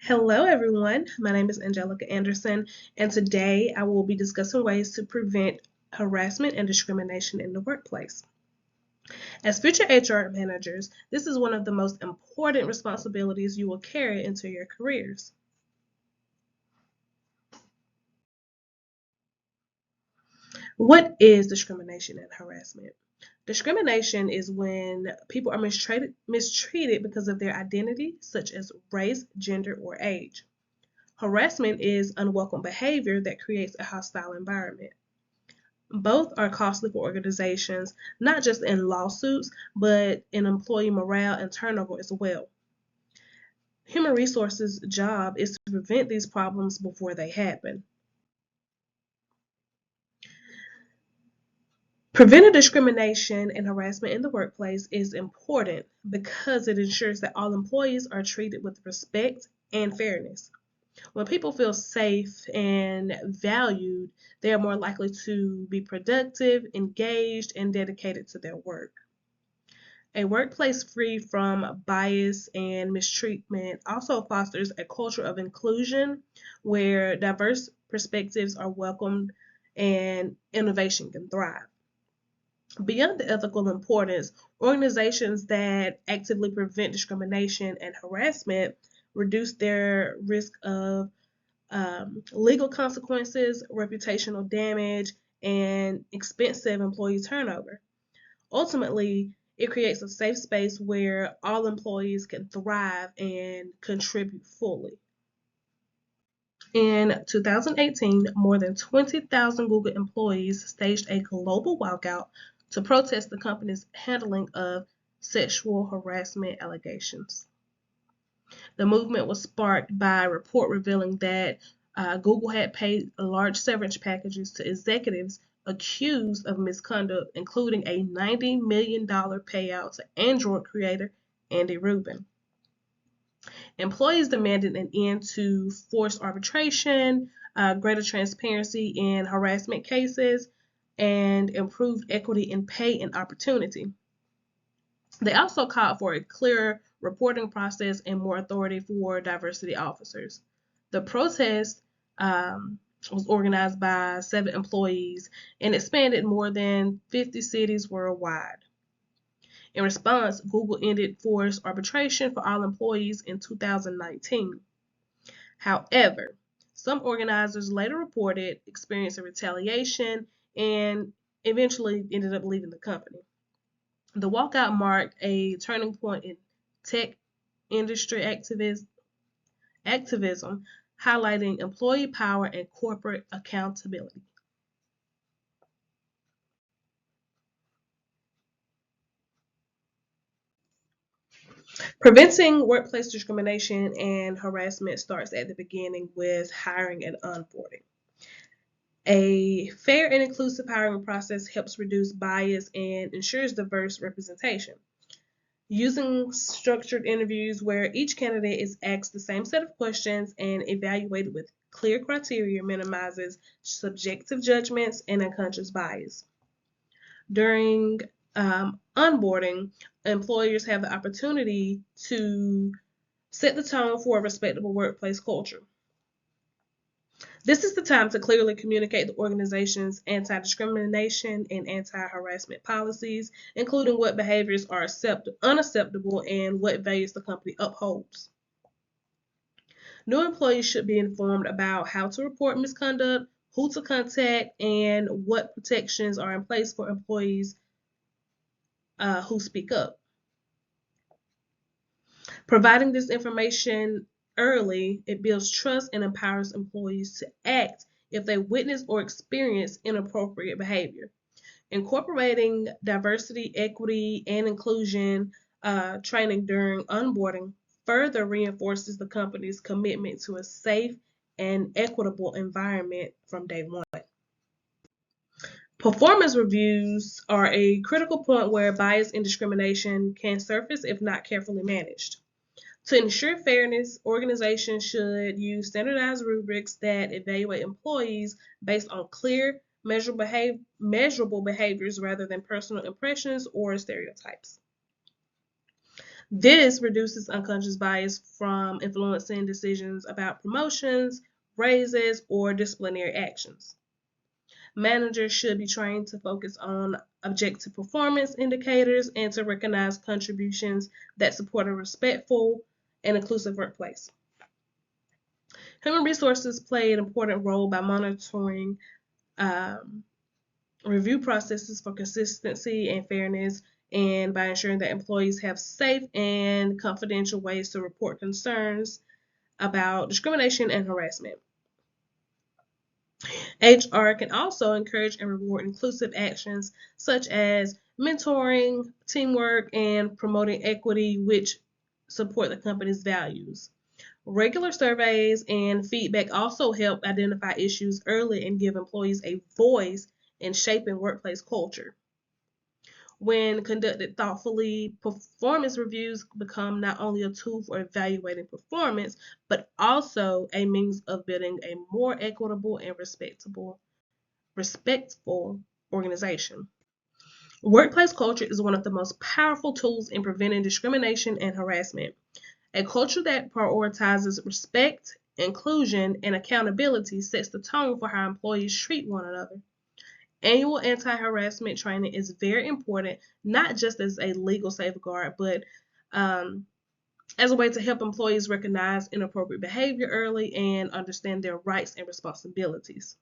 Hello, everyone. My name is Angelica Anderson, and today I will be discussing ways to prevent harassment and discrimination in the workplace. As future HR managers, this is one of the most important responsibilities you will carry into your careers. What is discrimination and harassment? Discrimination is when people are mistreated because of their identity, such as race, gender, or age. Harassment is unwelcome behavior that creates a hostile environment. Both are costly for organizations, not just in lawsuits, but in employee morale and turnover as well. Human resources' job is to prevent these problems before they happen. Preventing discrimination and harassment in the workplace is important because it ensures that all employees are treated with respect and fairness. When people feel safe and valued, they are more likely to be productive, engaged, and dedicated to their work. A workplace free from bias and mistreatment also fosters a culture of inclusion where diverse perspectives are welcomed and innovation can thrive. Beyond the ethical importance, organizations that actively prevent discrimination and harassment reduce their risk of legal consequences, reputational damage, and expensive employee turnover. Ultimately, it creates a safe space where all employees can thrive and contribute fully. In 2018, more than 20,000 Google employees staged a global walkout to protest the company's handling of sexual harassment allegations. The movement was sparked by a report revealing that Google had paid large severance packages to executives accused of misconduct, including a $90 million payout to Android creator Andy Rubin. Employees demanded an end to forced arbitration, greater transparency in harassment cases, and improved equity in pay and opportunity. They also called for a clearer reporting process and more authority for diversity officers. The protest was organized by 7 employees and expanded more than 50 cities worldwide. In response, Google ended forced arbitration for all employees in 2019. However, some organizers later reported experiencing retaliation and eventually ended up leaving the company. The walkout marked a turning point in tech industry activism, highlighting employee power and corporate accountability. Preventing workplace discrimination and harassment starts at the beginning with hiring and onboarding. A fair and inclusive hiring process helps reduce bias and ensures diverse representation. Using structured interviews where each candidate is asked the same set of questions and evaluated with clear criteria minimizes subjective judgments and unconscious bias. During onboarding, employers have the opportunity to set the tone for a respectable workplace culture. This is the time to clearly communicate the organization's anti-discrimination and anti-harassment policies, including what behaviors are unacceptable and what values the company upholds. New employees should be informed about how to report misconduct, who to contact, and what protections are in place for employees who speak up. Providing this information early, it builds trust and empowers employees to act if they witness or experience inappropriate behavior. Incorporating diversity, equity, and inclusion training during onboarding further reinforces the company's commitment to a safe and equitable environment from day one. Performance reviews are a critical point where bias and discrimination can surface if not carefully managed. To ensure fairness, organizations should use standardized rubrics that evaluate employees based on clear, measurable behaviors rather than personal impressions or stereotypes. This reduces unconscious bias from influencing decisions about promotions, raises, or disciplinary actions. Managers should be trained to focus on objective performance indicators and to recognize contributions that support a respectful and inclusive workplace. Human resources play an important role by monitoring um, review processes for consistency and fairness, and by ensuring that employees have safe and confidential ways to report concerns about discrimination and harassment. HR can also encourage and reward inclusive actions such as mentoring, teamwork, and promoting equity, which support the company's values. Regular surveys and feedback also help identify issues early and give employees a voice in shaping workplace culture. When conducted thoughtfully, performance reviews become not only a tool for evaluating performance, but also a means of building a more equitable and respectful organization. Workplace culture is one of the most powerful tools in preventing discrimination and harassment. A culture that prioritizes respect, inclusion, and accountability sets the tone for how employees treat one another. Annual anti harassment training is very important, not just as a legal safeguard, but um, as a way to help employees recognize inappropriate behavior early and understand their rights and responsibilities.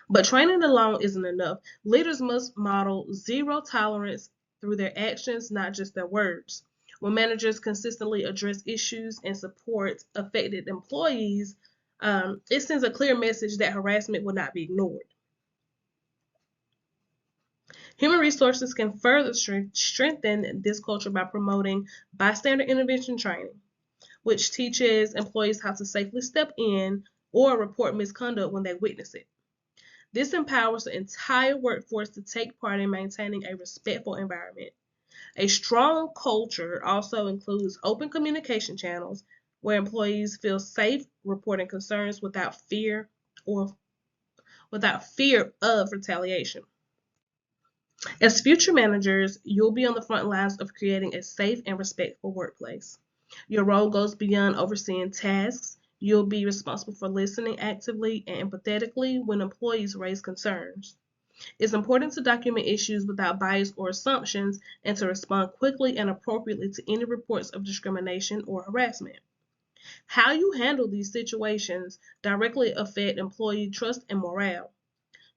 But training alone isn't enough. Leaders must model zero tolerance through their actions, not just their words. When managers consistently address issues and support affected employees, it sends a clear message that harassment will not be ignored. Human resources can further strengthen this culture by promoting bystander intervention training, which teaches employees how to safely step in or report misconduct when they witness it. This empowers the entire workforce to take part in maintaining a respectful environment. A strong culture also includes open communication channels where employees feel safe reporting concerns or without fear of retaliation. As future managers, you'll be on the front lines of creating a safe and respectful workplace. Your role goes beyond overseeing tasks. You'll be responsible for listening actively and empathetically when employees raise concerns. It's important to document issues without bias or assumptions and to respond quickly and appropriately to any reports of discrimination or harassment. How you handle these situations directly affect employee trust and morale.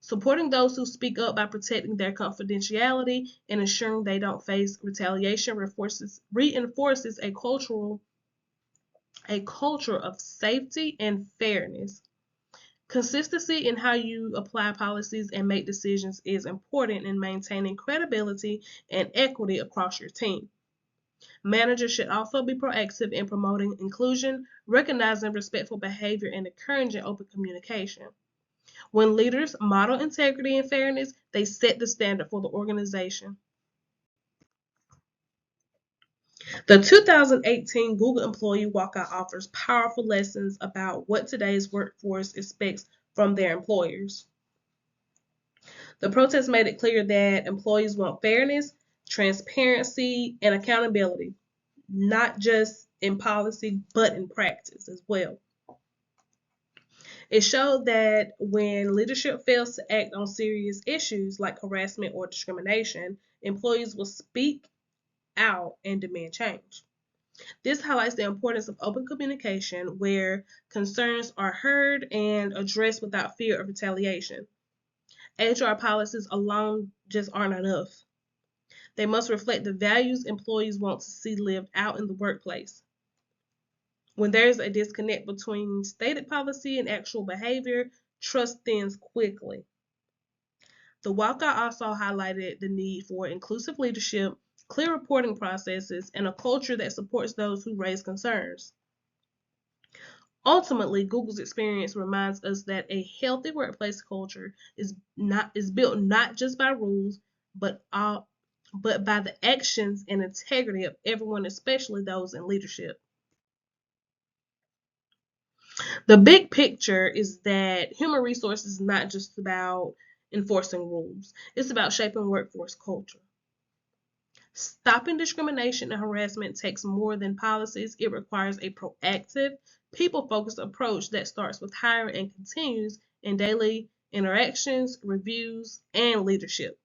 Supporting those who speak up by protecting their confidentiality and ensuring they don't face retaliation reinforces a culture of safety and fairness. Consistency in how you apply policies and make decisions is important in maintaining credibility and equity across your team. Managers should also be proactive in promoting inclusion, recognizing respectful behavior, and encouraging open communication. When leaders model integrity and fairness, they set the standard for the organization. The 2018 Google Employee Walkout offers powerful lessons about what today's workforce expects from their employers. The protest made it clear that employees want fairness, transparency, and accountability, not just in policy, but in practice as well. It showed that when leadership fails to act on serious issues like harassment or discrimination, employees will speak out and demand change. This highlights the importance of open communication where concerns are heard and addressed without fear of retaliation. HR policies alone just aren't enough. They must reflect the values employees want to see lived out in the workplace. When there's a disconnect between stated policy and actual behavior, trust thins quickly. The walkout also highlighted the need for inclusive leadership, clear reporting processes, and a culture that supports those who raise concerns. Ultimately, Google's experience reminds us that a healthy workplace culture is built not just by rules, but but by the actions and integrity of everyone, especially those in leadership. The big picture is that human resources is not just about enforcing rules. It's about shaping workforce culture. Stopping discrimination and harassment takes more than policies. It requires a proactive, people-focused approach that starts with hiring and continues in daily interactions, reviews, and leadership.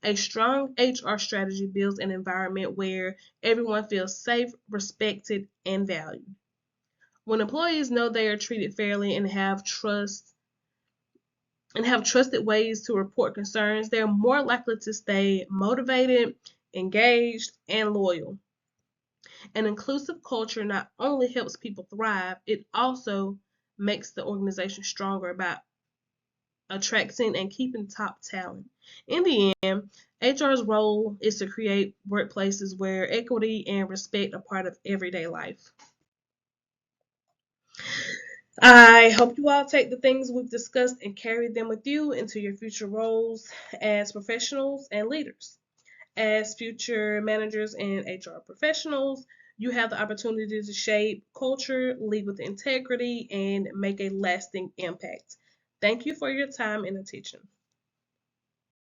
A strong HR strategy builds an environment where everyone feels safe, respected, and valued. When employees know they are treated fairly and have trusted ways to report concerns, they're more likely to stay motivated, engaged, and loyal. An inclusive culture not only helps people thrive, it also makes the organization stronger about attracting and keeping top talent. In the end, HR's role is to create workplaces where equity and respect are part of everyday life. I hope you all take the things we've discussed and carry them with you into your future roles as professionals and leaders. As future managers and HR professionals, you have the opportunity to shape culture, lead with integrity, and make a lasting impact. Thank you for your time and attention.